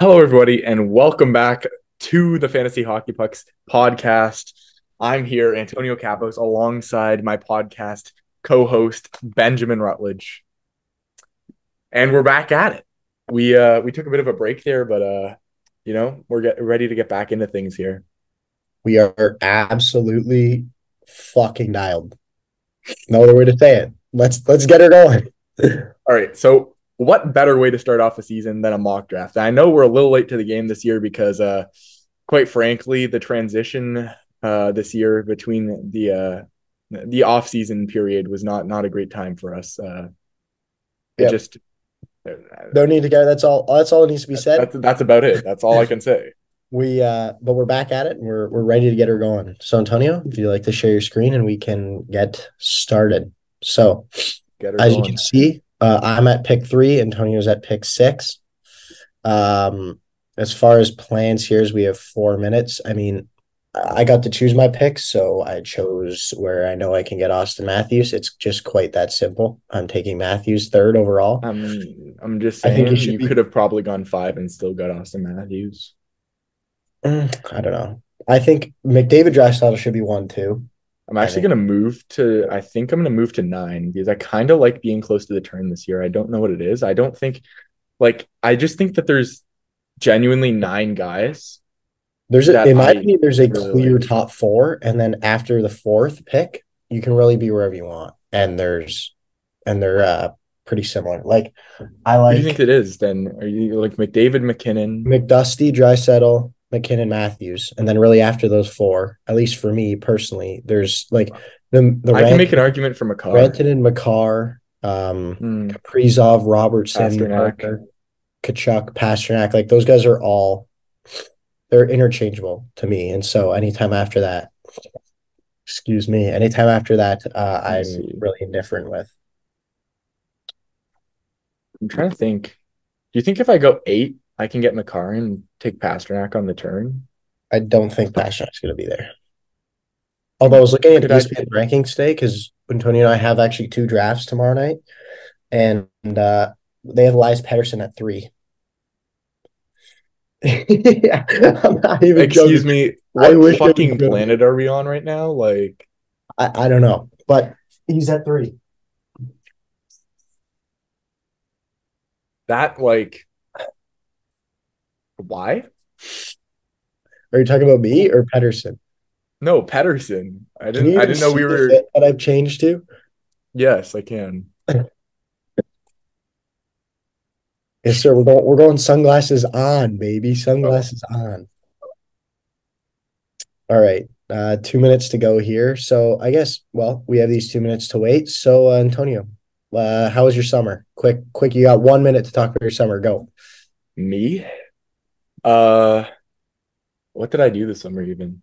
Hello, everybody, and welcome back to the Fantasy Hockey Pucks podcast. I'm here, Antonio Capos, alongside my podcast co-host Benjamin Rutledge, and we're back at it. We took a bit of a break there, but we're ready to get back into things here. We are absolutely fucking dialed. No other way to say it. Let's get her going. All right, so what better way to start off a season than a mock draft? I know we're a little late to the game this year because, quite frankly, the transition this year between the off season period was not a great time for us. It Yep. just No need to go. That's all that needs to be said. that's about it. That's all I can say. But we're back at it and we're ready to get her going. So Antonio, if you'd like to share your screen and we can get started. So Get her as you can going. see, I'm at pick 3, Antonio's at pick 6. As far as plans here is we have 4 minutes. I mean, I got to choose my picks, so I chose where I know I can get Austin Matthews. It's just quite that simple. I'm taking Matthews third overall. I'm just I think he saying should you could be. have probably gone 5 and still got Austin Matthews. I don't know. I think McDavid Draisaitl should be 1 too. I'm I actually think gonna move to. I think I'm gonna move to 9 because I kind of like being close to the turn this year. I don't know what it is. I don't think I just think that there's genuinely 9 guys that in my I opinion, there's a really clear like. top 4, and then after the 4th pick, you can really be wherever you want. And they're pretty similar. Like I Who do you think like it is then? Are you like McDavid, McKinnon? McDusty, Draisaitl, McKinnon, Matthews, and then really after those 4, at least for me personally, there's like the I can make an argument for McCarr. Rantanen, Makar, Hmm. Kaprizov, Robertson, Pasternak. Marner, Kachuk, Pasternak. Like those guys are all they're interchangeable to me, and so anytime after that, Let me I'm see. really indifferent with. I'm trying to think. Do you think if I go 8, I can get McCarr and take Pasternak on the turn? I don't think Pasternak's going to be there. Although I was looking at Could I? ESPN rankings today because Antonio and I have actually 2 drafts tomorrow night, and they have Elias Pettersson at 3. Yeah, I'm not even Excuse joking. me. I What wish I was fucking joking. planet are we on right now? Like I don't know, but he's at 3. that? Like why? Are you talking about me or Pettersson? No, Pedersen. I Can didn't. you I even didn't know we see the were. fit that I've changed to? Yes, I can. Yes, sir. We're going sunglasses on, baby. Oh, Sunglasses on. All right. 2 minutes to go here. So I guess, well, we have these 2 minutes to wait. So Antonio, how was your summer? Quick. You got 1 minute to talk about your summer. Go. me. Uh, what did I do this summer? Even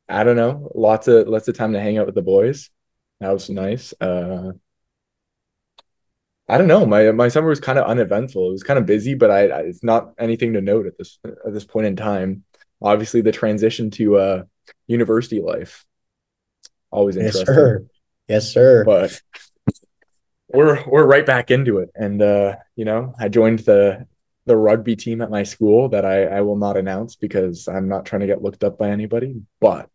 I don't know. Lots of time to hang out with the boys. That was nice. I don't know. My summer was kind of uneventful. It was kind of busy, but it's not anything to note at this point in time. Obviously, the transition to university life always Yes, interesting, sir. Yes, sir. but we're right back into it. And I joined the rugby team at my school that I will not announce because I'm not trying to get looked up by anybody. But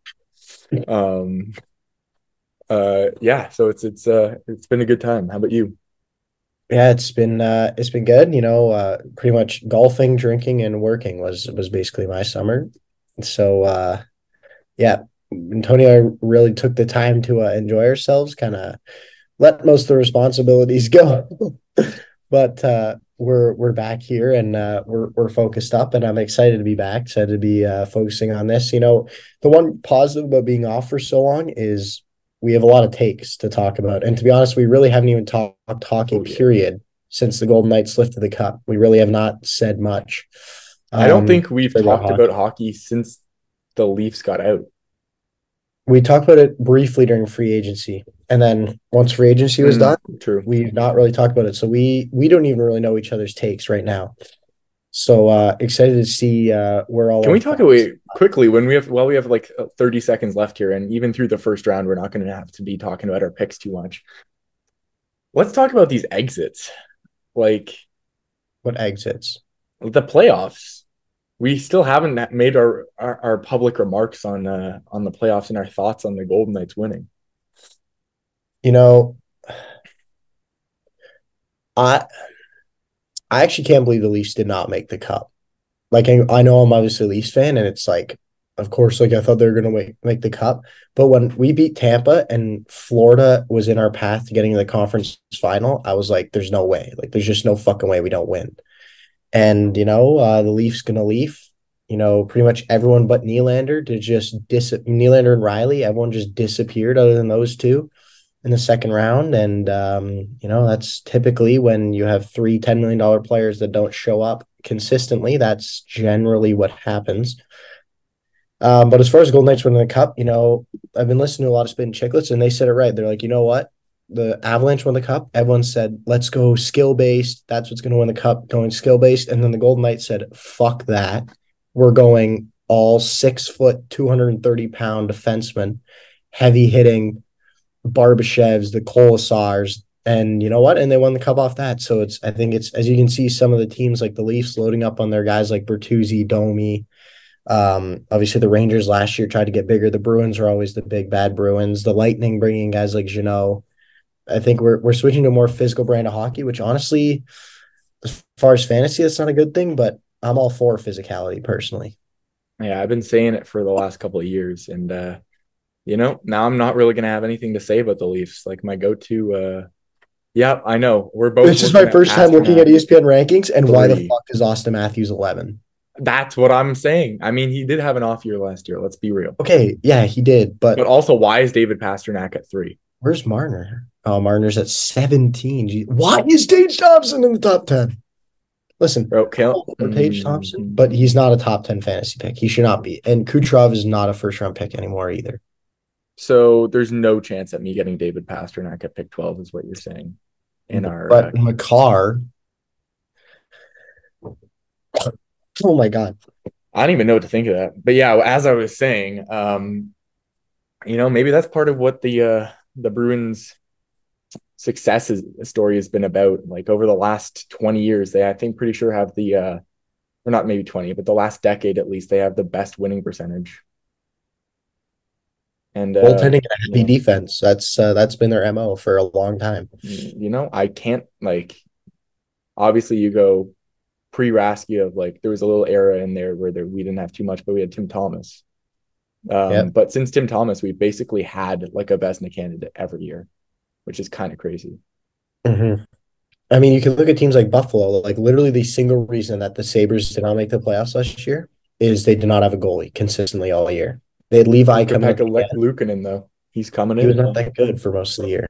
um yeah, so it's been a good time. How about you? Yeah, it's been good. Pretty much golfing, drinking, and working was basically my summer. So yeah, Antonio and I really took the time to enjoy ourselves, kind of let most of the responsibilities go. But we're back here and we're focused up, and I'm excited to be back. Excited to be focusing on this. The one positive about being off for so long is we have a lot of takes to talk about, and to be honest, we really haven't even talked hockey Oh yeah. period since the Golden Knights lifted the cup. We really have not said much. I don't think we've About talked about hockey. hockey since the Leafs got out. We talked about it briefly during free agency, and then once free agency was done, True. we've not really talked about it. So we don't even really know each other's takes right now. So excited to see where all Can our we talk thoughts. away quickly when we have like 30 seconds left here, and even through the first round, we're not going to have to be talking about our picks too much. Let's talk about these exits. Like, What exits? The playoffs. We still haven't made our public remarks on the playoffs and our thoughts on the Golden Knights winning. You know, I I actually can't believe the Leafs did not make the cup. Like I know I'm obviously a Leafs fan, and it's like, of course, like I thought they were gonna make the cup. But when we beat Tampa and Florida was in our path to getting to the conference final, I was like, there's no way. Like there's just no fucking way we don't win. And the Leafs gonna leaf. Pretty much everyone but Nylander did just Nylander and Riley, everyone just disappeared other than those two in the second round. And that's typically when you have three $10 million players that don't show up consistently. That's generally what happens. But as far as Golden Knights winning the cup, I've been listening to a lot of Spin Chicklets, and they said it right. They're like, you know what? The Avalanche won the cup. Everyone said, let's go skill based. That's what's going to win the cup, going skill based. And then the Golden Knights said, fuck that. We're going all 6 foot, 230 pound defensemen, heavy hitting Barbashevs, the Colasars. And you know what? And they won the cup off that. So I think it's, as you can see, some of the teams like the Leafs loading up on their guys like Bertuzzi, Domi. Obviously, the Rangers last year tried to get bigger. The Bruins are always the big bad Bruins. The Lightning bringing guys like Jeannot. I think we're switching to a more physical brand of hockey, which honestly, as far as fantasy, that's not a good thing. But I'm all for physicality personally. Yeah, I've been saying it for the last couple of years, and now I'm not really gonna have anything to say about the Leafs. Like my go-to, yeah, I know we're both This is my looking at first time looking at Pasternak ESPN rankings, and why the 3. fuck is Austin Matthews 11? That's what I'm saying. I mean, he did have an off year last year. Let's be real. Okay, yeah, he did, but But also, why is David Pasternak at 3? where's Marner? Oh, Marner's at 17. Why is Tage Thompson in the top 10? Listen, Bro, for Tage Thompson, but he's not a top 10 fantasy pick. He should not be. And Kucherov is not a first round pick anymore either. So there's no chance at me getting David Pasternak at pick 12, is what you're saying. In our, But McCarr, oh my God. I don't even know what to think of that. But yeah, as I was saying, maybe that's part of what the Bruins success story has been about. Like over the last 20 years, they I think pretty sure have or not maybe 20, but the last decade at least, they have the best winning percentage. And Goaltending and a happy defense. That's been their MO for a long time. I can't obviously you go pre-Rasky of like there was a little era in there where we didn't have too much, but we had Tim Thomas. Yep. But since Tim Thomas, we basically had like a Vezina candidate every year, which is kind of crazy. Mm-hmm. I mean, you can look at teams like Buffalo. Like literally, the single reason that the Sabres did not make the playoffs last year is they did not have a goalie consistently all year. They had Levi Ukko come in at the end. Luukkonen though, he's coming He was in. not that good for most of the year.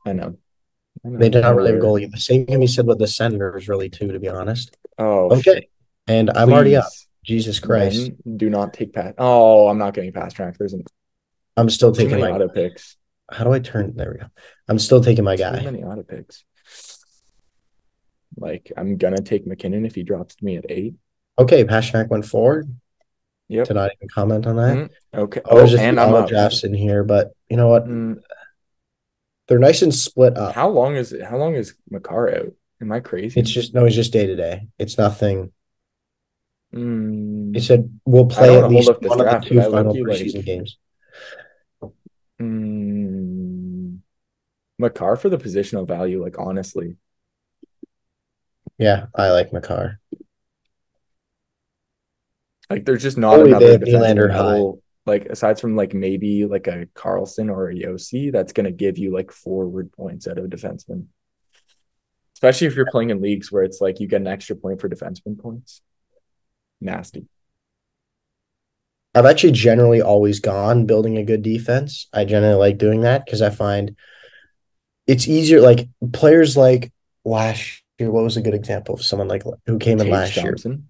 I know. They did I'm not really have a aware. goalie. The same can be said with the Senators, really, too, to be honest. Oh Okay. shit! And I'm already up. Please, Jesus Christ. Ben, do not take Pat. Oh, I'm not getting fast track. There's I'm still too taking many my. auto picks. How do I turn? There we go. I'm still taking my Too guy. many auto picks. Like I'm gonna take McKinnon if he drops to me at 8. Okay. Pasternak went forward to Yep. not even comment on that. Okay. Oh, there's Oh, a few and I'm auto up. drafts in here, but you know what? Mm, They're nice and split up. how long is Makar out? Am I It's crazy? just, no, it's just day to day. It's nothing. He Mm, said we'll I don't play want at to hold least up this one of the draft, but two I look final you preseason games. mm, Makar for the positional value. Like honestly, Yeah, I like McCarr. like there's just not Only they another have Nylander defenseman that high. will like aside from like maybe like a Carlson or a Yossi that's gonna give you like forward points out of a defenseman. Especially if you're playing in leagues where it's like you get an extra point for defenseman points. Nasty. I've actually generally always gone building a good defense. I generally like doing that because I find it's easier. Like players like last year, what was a good example of someone like who came in Tage last year? Thompson.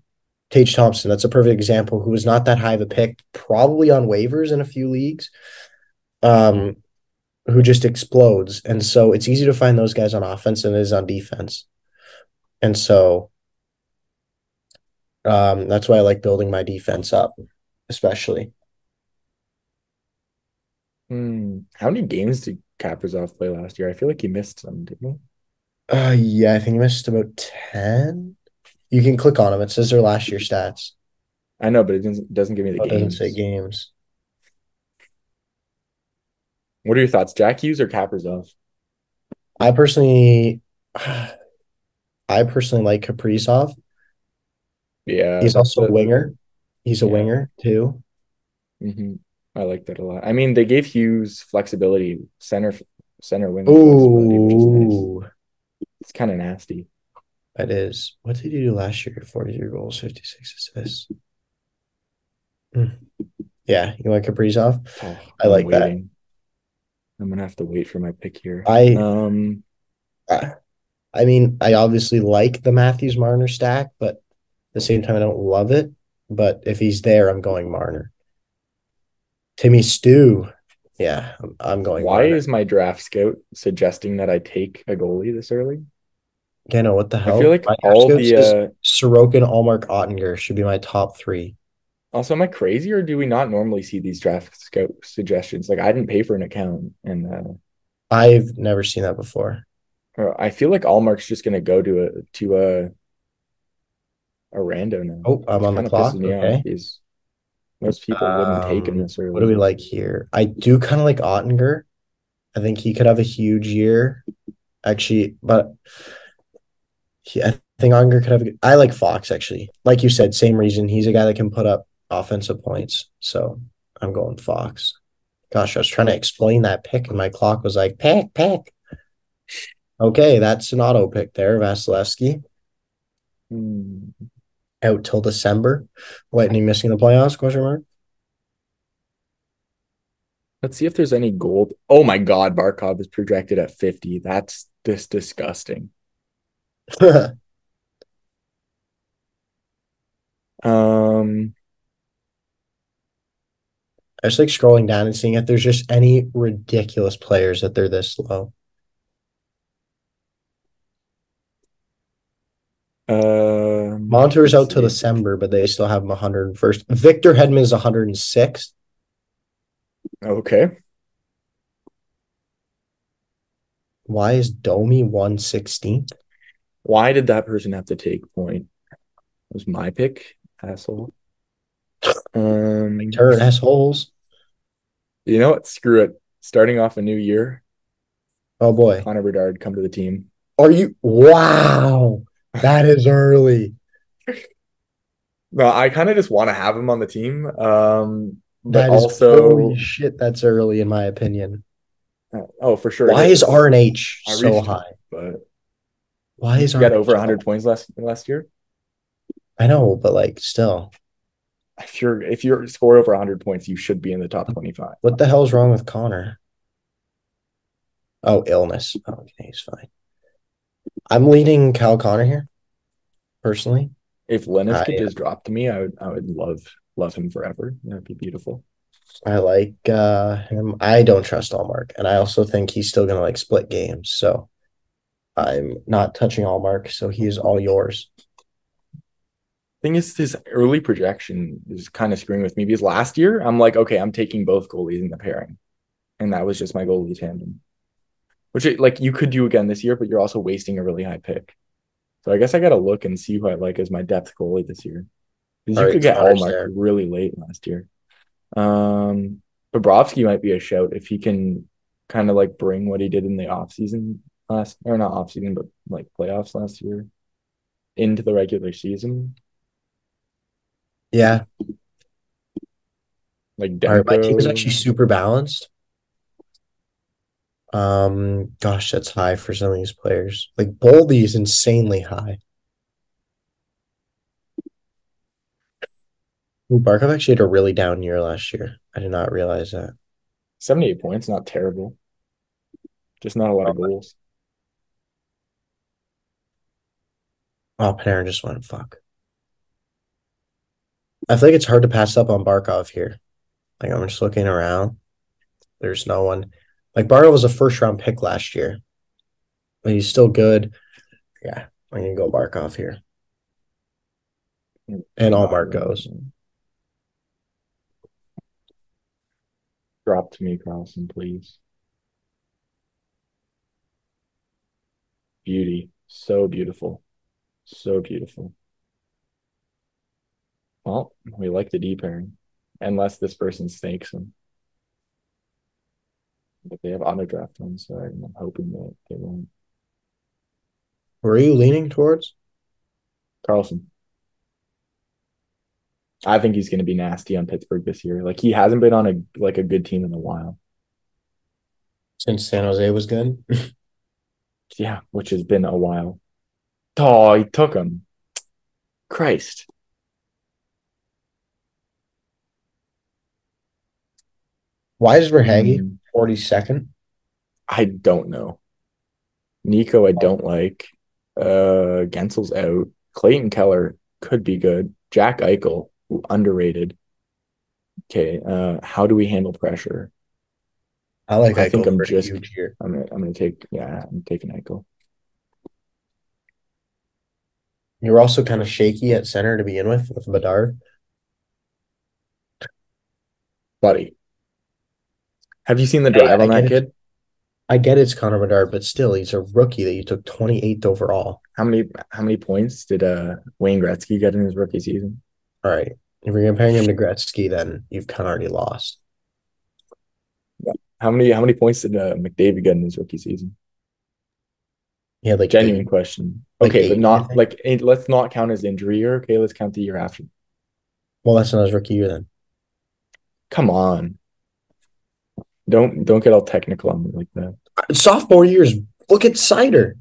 Tage Thompson. That's a perfect example. Who was not that high of a pick, probably on waivers in a few leagues. Um, who just explodes, and so it's easy to find those guys on offense than it is on defense. And so that's why I like building my defense up, especially. How many games did Kaprizov play last year? I feel like he missed some, didn't Yeah, I think he missed about 10. You can click on them. It says their last year stats. I know, but it doesn't give me the Oh, it doesn't say games. games. What are your thoughts, Jack Hughes or Kaprizov? I personally, I personally like Kaprizov. Yeah, He's that's also a a winger. He's a yeah. winger too. hmm I like that a lot. I mean, they gave Hughes flexibility, center winger flexibility, which is nice. Ooh, It's kind of nasty. that is. What did he do last year? 42 goals, 56 assists. Hmm. Yeah, you like Kaprizov? Oh, I I'm like that. waiting. I'm gonna have to wait for my pick here. I, I I mean, I obviously like the Matthews Marner stack, but at the same time, I don't love it. But if he's there, I'm going Marner. Timmy Stew. Yeah, I'm going Why Marner. is my draft scout suggesting that I take a goalie this early? Gano, what the I feel hell? like My draft all scout the says Sorokin, Allmark, Ottinger should be my top three. also, am I crazy or do we not normally see these draft scout suggestions? Like I didn't pay for an account, and I've never seen that before. I feel like Allmark's just gonna go a rando now, Oh, I'm which on the kind of pisses clock. me off Okay. because most people wouldn't take him this What do early. we like here? I do kind of like Ottinger. I think he could have a huge year, actually, but I think Ottinger could have. I like Fox actually. Like you said, same reason. He's a guy that can put up offensive points. So I'm going Fox. Gosh, I was trying to explain that pick, and my clock was like pick, pick. Okay, that's an auto pick there, Vasilevsky Hmm. out till December. Lightning missing the playoffs? Question mark. Let's see if there's any gold. Oh my God, Barkov is projected at 50. That's just disgusting. Um, I just like scrolling down and seeing if there's just any ridiculous players that they're this low. Montour's let's out till see. December, but they still have him 101st. Victor Hedman is 106th. Okay. Why is Domi 116th? Why did that person have to take point? It was my pick, asshole. Um, Turn assholes. you know what? Screw it. Starting off a new year, Oh boy. Connor Bedard come to the team. Are you? Wow. That is early. No, I kind of just want to have him on the team. But That is holy also, shit. That's early in my opinion. oh, for sure it Why is is. RNH I so reached, high? but Why is he got over RNH? 100 points last year. I know, but like still. If you're score over 100 points, you should be in the top 25. What the hell's wrong with Connor? Oh, illness. Oh, okay, he's fine. I'm leading Cal Connor here, personally. If Linus I could just drop to me, I would love him forever. That'd be beautiful. I like him. I don't trust Allmark, and I also think he's still gonna like split games. So I'm not touching Allmark. So he is all yours. Thing is, his early projection is kind of screwing with me because last year I'm like, okay, I'm taking both goalies in the pairing, and that was just my goalie tandem, which like you could do again this year, but you're also wasting a really high pick. So I guess I got to look and see who I like as my depth goalie this year because All you right, could get Connor's Allmark there. really late last year. Um, Bobrovsky might be a shout if he can kind of like bring what he did in the off season last, or not off season, but like playoffs last year into the regular season, Yeah. like All right, my team is actually Demko. super balanced. Gosh, that's high for some of these players. Like Boldy is insanely high. Ooh, Barkov actually had a really down year last year. I did not realize that. 78 points, not terrible. Just not a lot of goals. Oh, Panarin just went fuck. I feel like it's hard to pass up on Barkov here. Like I'm just looking around. There's no one. Like Barkov was a first round pick last year, but he's still good. Yeah, I'm gonna go Barkov here. And Came all off Mark of that. goes. Drop to me, Carlson, please. Beauty. So beautiful. So beautiful. Well, we like the D pairing, unless this person snakes them. But they have auto draft ones, so I'm hoping that they won't. Where are you leaning towards? Carlson. I think he's going to be nasty on Pittsburgh this year. Like he hasn't been on a good team in a while. Since San Jose was good. Yeah, which has been a while. Oh, he took him. Christ. Why is Verhage Hmm. 42nd? I don't know. Nico, I don't like. Gensel's out. Clayton Keller could be good. Jack Eichel, underrated. Okay. How do we handle pressure? I like I think Eichel I'm for a just huge year. I'm gonna take yeah, I'm taking Eichel. You're also kind of shaky at center to begin with Bedard. Buddy. Have you seen the Hey, drive on that kid? I get it's Connor Bedard, but still, he's a rookie that you took 28th overall. How many points did Wayne Gretzky get in his rookie season? All right. If you're comparing him to Gretzky, then you've kind of already lost. How many points did McDavid get in his rookie season? He had like Genuine eight, question. like Okay, but 80, I not think. like let's not count his injury year. Okay, let's count the year after. Well, that's not his rookie year then. Come on, don't get all technical on me like that. Sophomore years, look at Cider.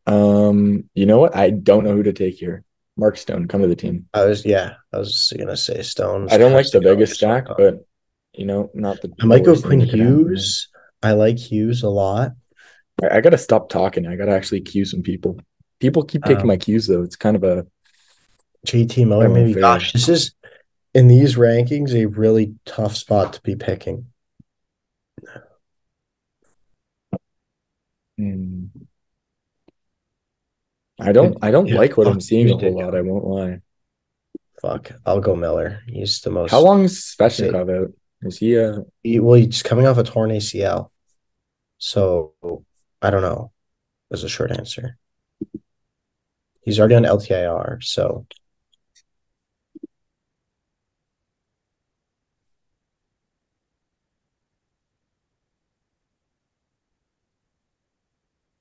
You know what? I don't know who to take here. Mark Stone, come to the team. I was gonna say Stones, I don't like the Castiel, Vegas just so stack, but not the I might go worst thing Quinn that could happen there. Hughes. I like Hughes a lot. I gotta stop talking. I gotta actually cue some people. People keep taking my Um, cues though. It's JT kind Miller, of maybe. unfair. Gosh, this is in these rankings a really tough spot to be picking. Hmm. I don't like what I'm seeing a whole lot. I won't lie. Fuck, I'll go Miller. He's the How most long is say. Svechnikov out? Is he Well, he's coming off a torn ACL, so I don't know. Is a short answer. He's already on LTIR, so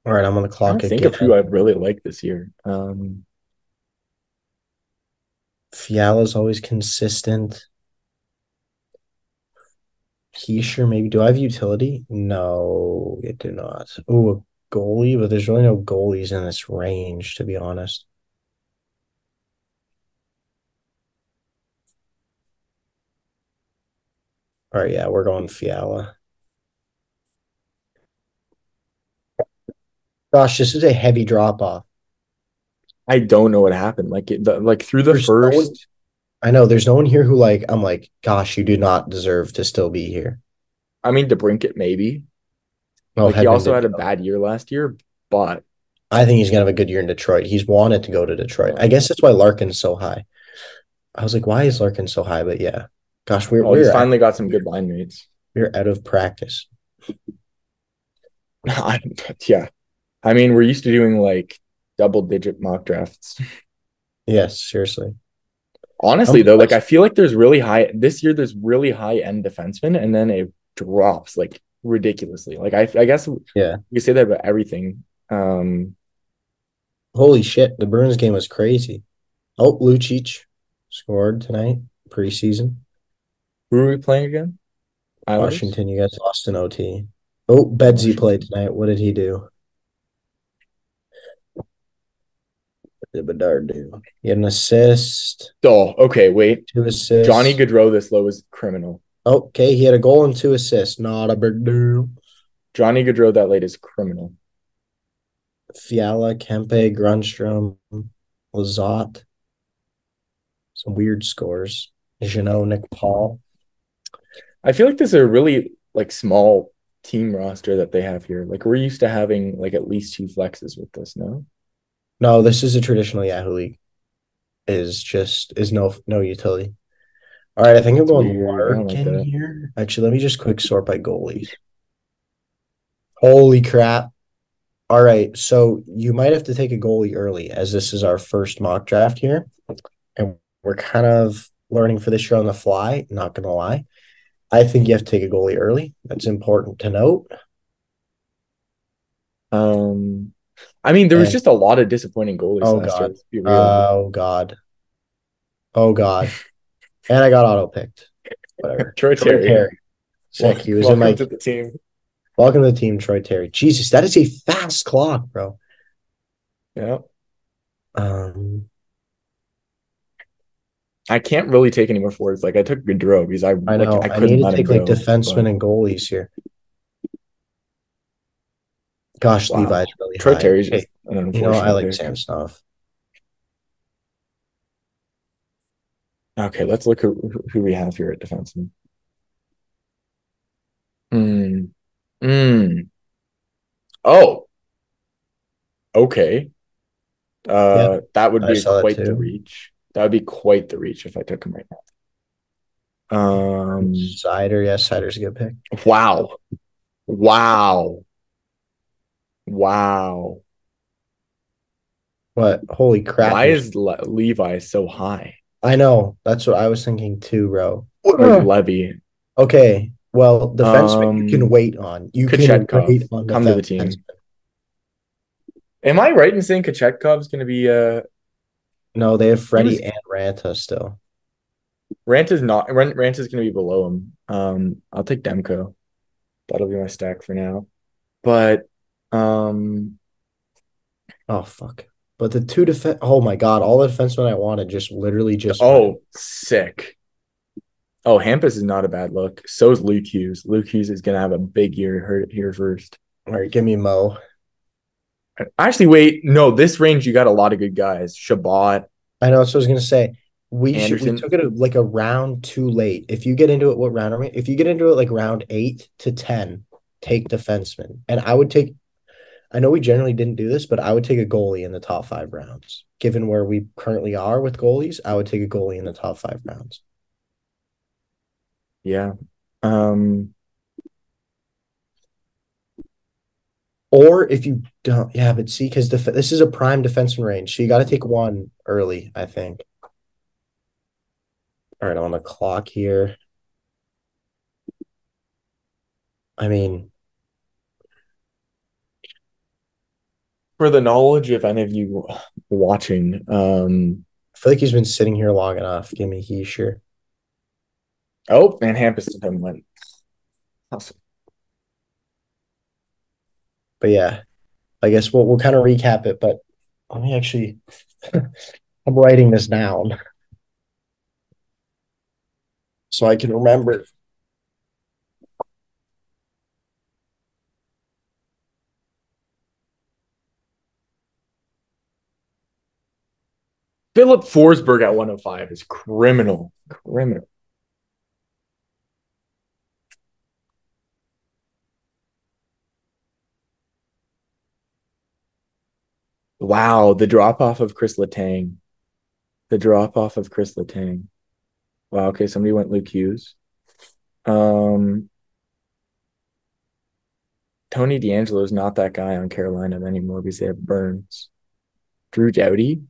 all right. I'm on the trying clock to think of who again. I really like this year. Fiala's always consistent. Keisher, maybe. Do I have utility? No, it do not. Ooh, a goalie, but there's really no goalies in this range, to be honest. All right, yeah, we're going Fiala. Gosh, this is a heavy drop off. I don't know what happened. Like through the There's no one. first. I know there's no one here who like I'm like, gosh, you do not deserve to still be here. I mean, DeBrinket maybe. Well, Like he Hedman also did had a go. bad year last year, but I think he's gonna have a good year in Detroit. He's wanted to go to Detroit. I guess that's why Larkin's so high. I was like, why is Larkin so high? But yeah, gosh, we're well, he's we're finally got some good line rates. we're out of practice. Yeah, I mean, we're used to doing like double-digit mock drafts. Yes, seriously. How Honestly, many though, like points? I feel like there's really high this year. There's really high end defensemen, and then it drops like ridiculously. Like I guess Yeah. we say that about everything. Holy shit, the Bruins game was crazy. Oh, Lucic scored tonight, preseason. Who are we playing again? Islanders. Washington, you guys lost in OT. Oh, Bedsy played Washington. tonight. What did he do? What did Bedard do? He had an assist, Oh, okay. Wait, two Johnny assists. Gaudreau this low is criminal. Okay, he had a goal and two assists. Not a big deal. Johnny Gaudreau that late is criminal. Fiala, Kempe, Grunstrom, Lazat. Some weird scores. Jeannot, Nick Paul. I feel like this is a really like small team roster that they have here. Like we're used to having like at least two flexes with this. No. No, this is a traditional Yahoo League. Is no utility. All right, I think I'm It's going weird. I don't like Larkin that. here. Actually, let me just quick sort by goalies. Holy crap. All right, so you might have to take a goalie early, as this is our first mock draft here, and we're kind of learning for this year on the fly. Not gonna lie, I think you have to take a goalie early. That's important to note. Um, I mean, there was And just a lot of disappointing goalies oh last year. god, Let's be real. oh god, oh god, and I got auto picked. Whatever. Troy Troy Terry, Terry, sick. He was in welcome my to the team. welcome to the team. Troy Terry. Jesus, that is a fast clock, bro. Yeah, Um, I can't really take any more forwards. Like I took Gaudreau because I I like know. I I need couldn't to let him take like go. defensemen But and goalies here. Gosh, wow, Levi's really Troy high. Terry's Okay, just an I unfortunate like pick. Sam Snuff. Okay, let's look who we have here at defenseman. Hmm. Hmm. Oh, okay. Yeah, That would I be saw that quite the too. reach. That would be quite the reach if I took him right now. Cider, yes, Cider's a good pick. Wow. Wow. Wow. What? Holy crap! Why You're. is Levi so high? I know. That's what I was thinking too, bro. Or Levy? Okay. Well, defenseman you can Um, wait on. You can Kachetkov, wait on come to the defenseman. team. Am I right in saying Kachetkov's going to be No, they have he was Freddie and Ranta still. Rant is not Rant is going to be below him. I'll take Demko. That'll be my stack for now. But um Oh fuck. But the two defense. Oh my god! All the defensemen I wanted just literally just went. oh, sick. Oh, Hampus is not a bad look. So is Luke Hughes. Luke Hughes is going to have a big year here first. All right, give me Mo. Actually, wait. No, this range, you got a lot of good guys. Shabbat, I know. So I was gonna say we Anderson. took it like a round too late. If you get into it, what round are we? If you get into it like round 8 to 10, take defenseman. And I would take. I know we generally didn't do this, but I would take a goalie in the top 5 rounds. Given where we currently are with goalies, I would take a goalie in the top 5 rounds. Yeah. Um, Or if you don't, yeah, but see, because this is a prime defenseman range, so you got to take one early, I think. All right, I'm on the clock here. I mean, for the knowledge, if any of you watching, I feel like he's been sitting here long enough. Give me he sure. oh, and Hampus went. Awesome. But yeah, I guess we'll kind of recap it. But let me actually, I'm writing this down so I can remember. Philip Forsberg at 105 is criminal. Criminal. Wow, the drop off of Chris Letang. The drop off of Chris Letang. Wow, okay, somebody went Luke Hughes. Um, Tony D'Angelo is not that guy on Carolina anymore because they have Burns. Drew Doughty.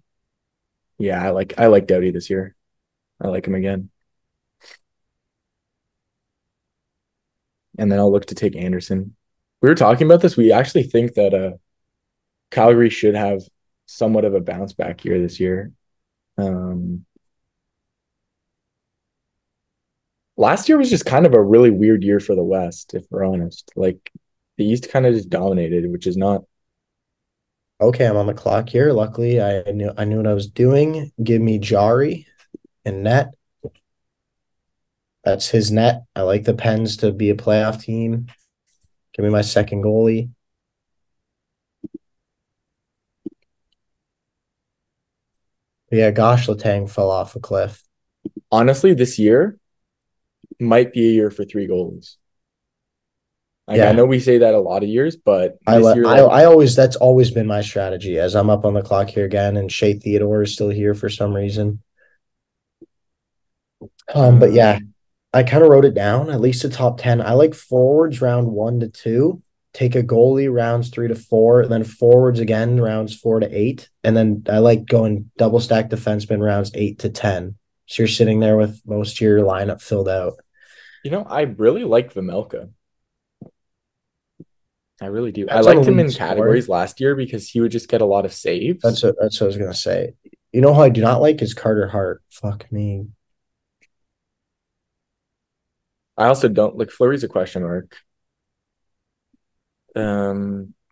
Yeah, I like Doughty this year. I like him again. And then I'll look to take Anderson. We were talking about this. We actually think that Calgary should have somewhat of a bounce back year this year. Um, Last year was just kind of a really weird year for the West, if we're honest. Like the East kind of just dominated, which is not. Okay, I'm on the clock here. Luckily, I knew what I was doing. Give me Jari and net. That's his net. I like the Pens to be a playoff team. Give me my second goalie. Yeah, gosh, Letang fell off a cliff. Honestly, this year might be a year for three goalies. Like I Yeah, know we say that a lot of years, but this year, like I always that's always been my strategy. As I'm up on the clock here again, and Shea Theodore is still here for some reason. But yeah, um, I kind of wrote it down. At least the top 10. I like forwards round 1 to 2. take a goalie rounds 3 to 4, and then forwards again rounds 4 to 8, and then I like going double stack defenseman rounds 8 to 10. So you're sitting there with most of your lineup filled out. I really like Vimelka. I really do. I Depends on the liked him lead in score. categories last year because he would just get a lot of That's saves. that's what I was gonna say. You know who I do not like is Carter Hart. Fuck me. I also don't like Fleury's a question mark.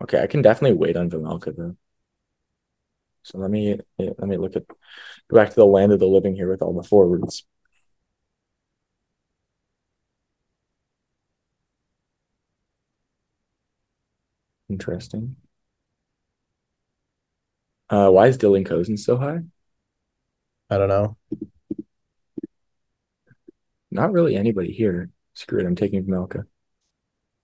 Okay, I can definitely wait on Vimelka though. So let me go back to the land of the living here with all the forwards. Interesting. Why is Dylan Cousins so high? I don't know. Not really anybody here. Screw it, I'm taking Vimelka.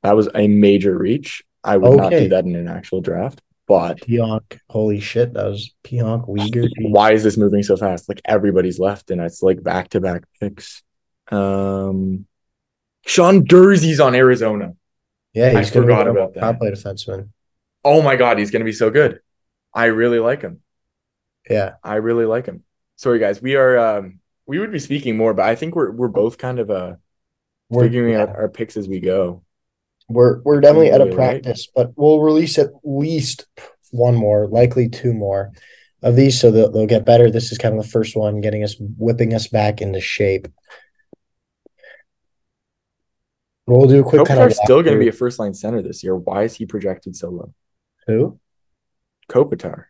That was a major reach. I would not do Okay. that in an actual draft, but Pionk. Holy shit. That was Pionk Uyghur. why is this moving so fast? Like everybody's left, and it's like back to back picks. Um, Sean Dursey's on Arizona. Yeah, I he's gonna be forgot their about top that. play defenseman. Oh my god, he's gonna be so good. I really like him. Yeah. I really like him. Sorry guys, we would be speaking more, but I think we're both kind of figuring out Yeah. our picks as we go. We're It seems definitely out of really light. practice, but we'll release at least one more, likely two more of these, so that they'll get better. This is kind of the first one, whipping us back into shape. We'll do a quick kind of Kopitar's still going to walkthrough. be a first line center this year. Why is he projected so low? Who? Kopitar.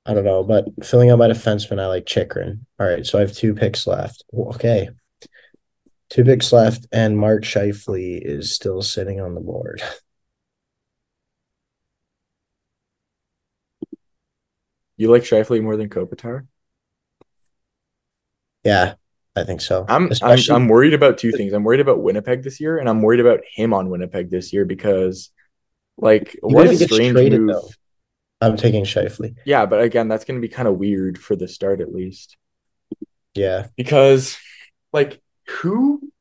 I don't know, but filling out my defenseman, I like Chikrin. All right, so I have 2 picks left. Okay, 2 picks left, and Mark Scheifele is still sitting on the board. You like Shifley more than Kopitar? Yeah, I think so. I'm Especially, worried about two things. I'm worried about Winnipeg this year, and I'm worried about him on Winnipeg this year because like even what if a he gets strange traded, move. though, I'm taking Scheifele. Yeah, but again, that's going to be kind of weird for the start at least Yeah. because like who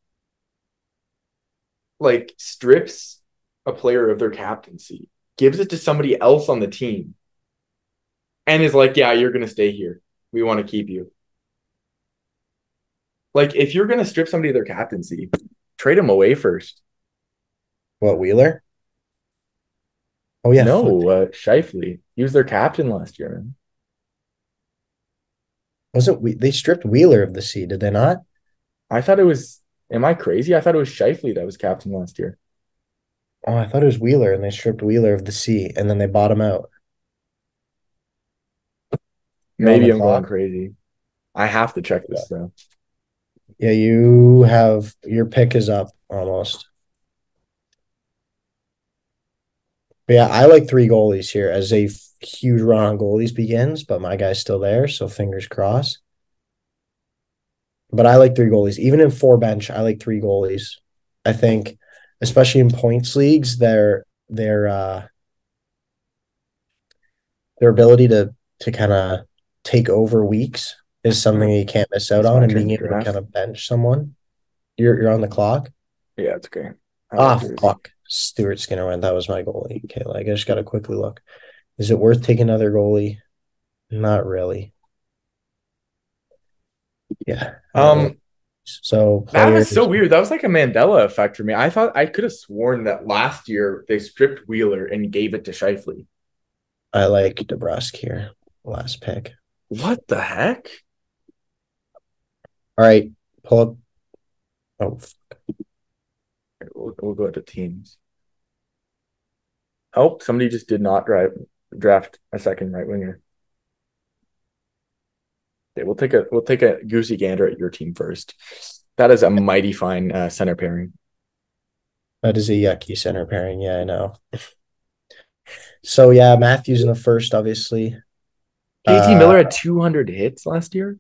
like strips a player of their captaincy, gives it to somebody else on the team, and is like, "Yeah, you're going to stay here. We want to keep you." Like if you're going to strip somebody of their captaincy, trade them away first. What, Wheeler? Oh, yeah, fuck. No, Shifley. He was their captain last year, man. Wasn't we? They stripped Wheeler of the C, did they not? I thought it was. Am I crazy? I thought it was Shifley that was captain last year. Oh, I thought it was Wheeler, and they stripped Wheeler of the C, and then they bought him out. You're on the Maybe I'm going clock. crazy. I have to check this though. Yeah, you have your pick is up almost. But yeah, I like 3 goalies here as a huge run on goalies begins, but my guy's still there, so fingers crossed. But I like 3 goalies. Even in 4 bench, I like 3 goalies. I think, especially in points leagues, their ability to kind of take over weeks is something Oh, you can't miss out it's on, my and turn being to able to kind draft. of bench someone. You're on the clock. Yeah, it's okay. I like Ah, Jersey. fuck. Stuart Skinner went. That was my goalie. Okay, like I just got to quickly look. Is it worth taking another goalie? Not really. Yeah, I don't really. Um, So that was so players, weird. That was like a Mandela effect for me. I thought I could have sworn that last year they stripped Wheeler and gave it to Shifley. I like DeBrusque here. Last pick. What the heck? All right, pull up. Oh, We'll go to teams. Oh, somebody just did not draft a second right winger. Okay, we'll take a goosey gander at your team first. That is a mighty fine center pairing. that is a yucky center pairing. Yeah, I know. So yeah, Matthews in the first, obviously. JT Uh, Miller had 200 hits last year.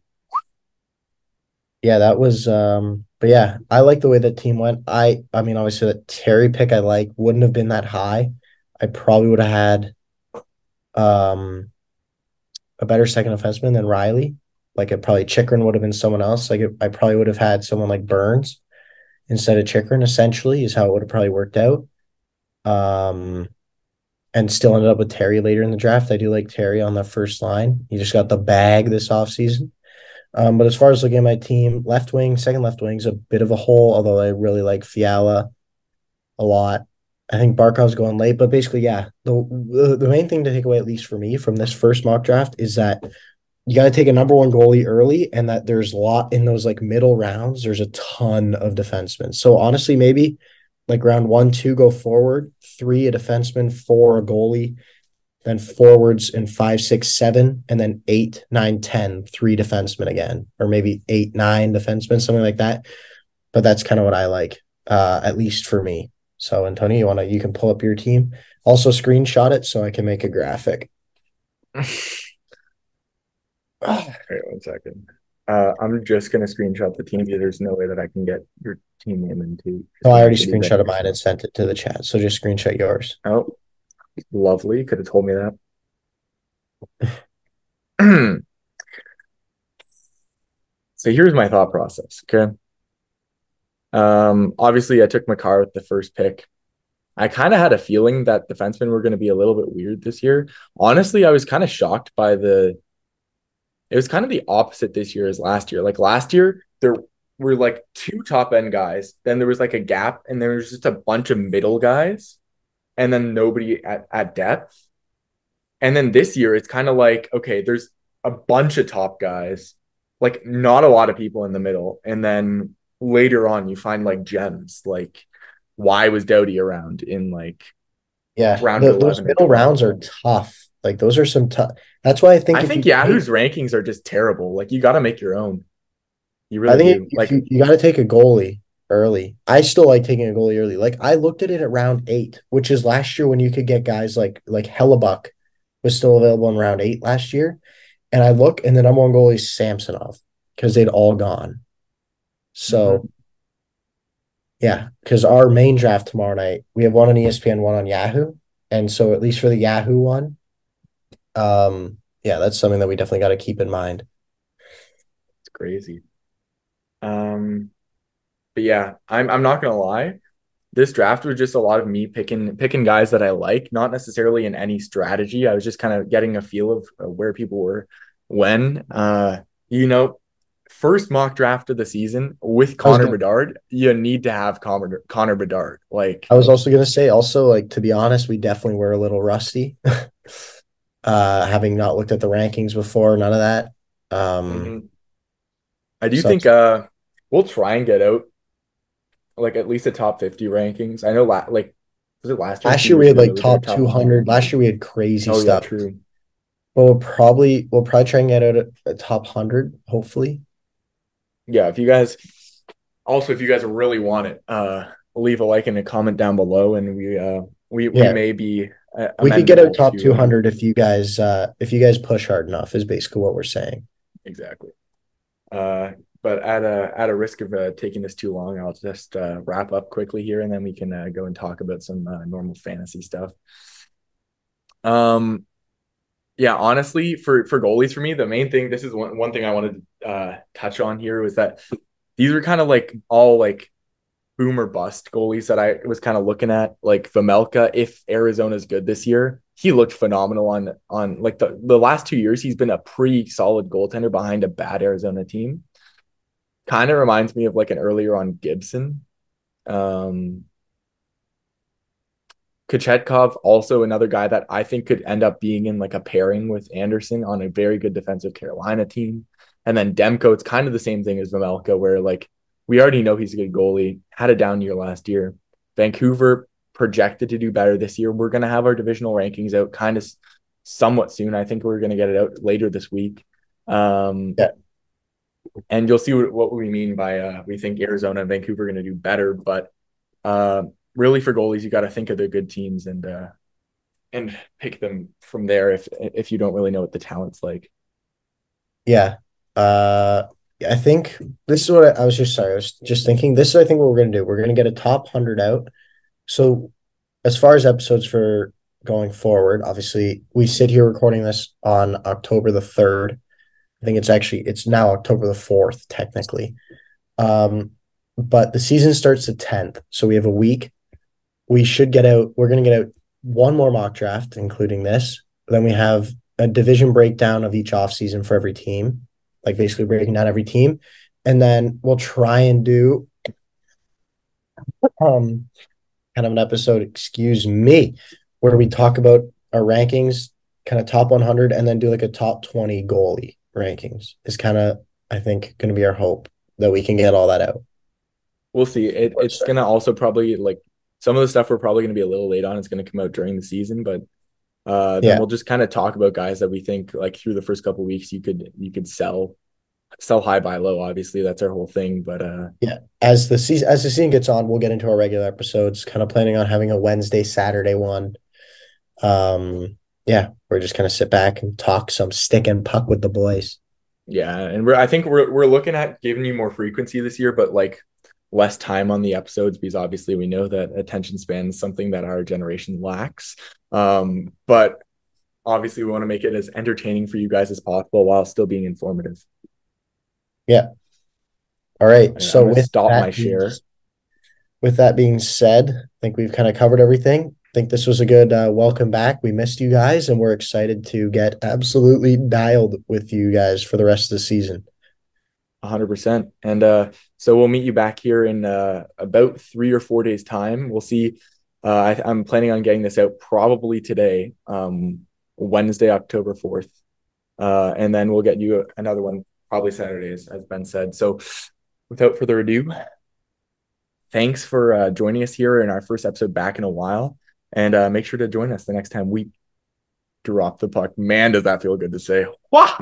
yeah, that was. But yeah, I like the way that team went. I mean, obviously the Terry pick I like wouldn't have been that high. I probably would have had a better second defenseman than Riley. Like it probably Chikrin would have been someone else. I probably would have had someone like Burns instead of Chikrin. Essentially, is how it would have probably worked out. Um, and still ended up with Terry later in the draft. I do like Terry on the first line. He just got the bag this offseason. But as far as looking at my team, left wing, second left wing is a bit of a hole, although I really like Fiala a lot. I think Barkov's going late, but basically, yeah. The main thing to take away, at least for me, from this first mock draft is that you got to take a number one goalie early, and that there's a lot in those like middle rounds. There's a ton of defensemen. So honestly, maybe like round 1, 2 go forward, 3 a defenseman, 4 a goalie, then forwards in 5, 6, 7, and then 8, 9, 10, 3 defensemen again, or maybe 8, 9 defensemen, something like that. But that's kind of what I like, at least for me. So, Antonio, you can pull up your team. Also, screenshot it so I can make a graphic. Wait 1 second. I'm just gonna screenshot the team. There's no way that I can get your team name into No, because I you already have to do that screenshotted mine and yourself. sent it to the chat. So just screenshot yours. Oh, lovely. Could have told me that. So here's my thought process. Okay. Obviously I took Makar with the first pick. I kind of had a feeling that defensemen were going to be a little bit weird this year. Honestly, I was kind of shocked by it was kind of the opposite this year as last year. Like last year, there were like two top end guys, then there was like a gap, and there was just a bunch of middle guys, and then nobody at depth. And then this year, it's kind of like, okay, there's a bunch of top guys, like not a lot of people in the middle. And then later on, you find like gems. Like, why was Doughty around in like Yeah, round those 11 or middle 12? rounds are tough. Like those are some tough. That's why I I think if you think take, Yahoo's rankings are just terrible. Like, you got to make your own. You I really think do. if Like, you got to take a goalie early. I still like taking a goalie early. Like I looked at it at round 8, which is last year when you could get guys like Hellebuck was still available in round 8 last year. And I look, and the number one goalie is Samsonov because they'd all gone. So mhm. yeah, because our main draft tomorrow night, we have one on ESPN, one on Yahoo. And so at least for the Yahoo one, yeah, that's something that we definitely got to keep in mind. It's crazy. Um, but yeah, I'm not gonna lie. This draft was just a lot of me picking guys that I like, not necessarily in any strategy. I was just kind of getting a feel of where people were when. You know, first mock draft of the season with I was Connor gonna Bedard, you need to have Connor Bedard. Like, I was also gonna say also like to be honest, we definitely were a little rusty. Having not looked at the rankings before, none of that. mhm. I do So think we'll try and get out like at least a top 50 rankings. I know like was it last year and last 2 year we years had ago like we did a top top 200. 100. Last year we had crazy Oh yeah, stuff. true. But we'll probably try and get out a top 100, hopefully. Yeah, if you guys also if you guys really want it, leave a like and a comment down below, and we Yeah, may be we could get out amendable top to 200 if you guys push hard enough is basically what we're saying. exactly. Uh, but at a risk of taking this too long, I'll just wrap up quickly here, and then we can go and talk about some normal fantasy stuff. Um, yeah, honestly, for goalies, for me, the main thing, this is one thing I wanted to touch on here, was that these were kind of like all like boom or bust goalies that I was kind of looking at. Like Vamelka, if Arizona's good this year, he looked phenomenal on like the last 2 years. He's been a pretty solid goaltender behind a bad Arizona team. Kind of reminds me of like an earlier on Gibson. Um, Kochetkov, also another guy that I think could end up being in like a pairing with Anderson on a very good defensive Carolina team. And then Demko, it's kind of the same thing as Vamelka, where like we already know he's a good goalie, had a down year last year. Vancouver projected to do better this year. We're going to have our divisional rankings out kind of somewhat soon. I think we're going to get it out later this week. Um, Yeah. and you'll see what we mean by we think Arizona and Vancouver are going to do better. But uh, really, for goalies, you got to think of the good teams and pick them from there if you don't really know what the talent's like. Yeah. Uh, I think this is what I was just sorry. I was just thinking this is I think what we're gonna do. We're gonna get a top 100 out. So as far as episodes for going forward, obviously we sit here recording this on October the 3rd. I think it's now October the 4th, technically. But the season starts the 10th. So we have a week. we should get out. We're going to get out one more mock draft, including this. Then we have a division breakdown of each offseason for every team, like basically breaking down every team. And then we'll try and do um kind of an episode, excuse me, where we talk about our rankings, kind of top 100, and then do like a top 20 goalie rankings is kind of, I think, going to be our hope that we can get all that out. We'll see. It's gonna also probably like some of the stuff we're probably gonna be a little late on. It's gonna come out during the season, but then Yeah. we'll just kind of talk about guys that we think like through the first couple of weeks you could sell high buy low. Obviously, that's our whole thing. But Yeah. As the season gets on, we'll get into our regular episodes, kind of planning on having a Wednesday, Saturday one. Yeah, we're just gonna sit back and talk some stick and puck with the boys. yeah, and I think we're looking at giving you more frequency this year, but like less time on the episodes because obviously we know that attention span is something that our generation lacks. But obviously we want to make it as entertaining for you guys as possible while still being informative. Yeah. All right. And I'm So going to stop my share. with that being said, I think we've kind of covered everything. I think this was a good welcome back. We missed you guys, and we're excited to get absolutely dialed with you guys for the rest of the season. 100%. And so we'll meet you back here in about 3 or 4 days time. We'll see. I'm planning on getting this out probably today, Wednesday, October 4th. And then we'll get you another one probably Saturdays, as Ben said. So without further ado, thanks for joining us here in our first episode back in a while. And make sure to join us the next time we drop the puck. Man, does that feel good to say. Wah!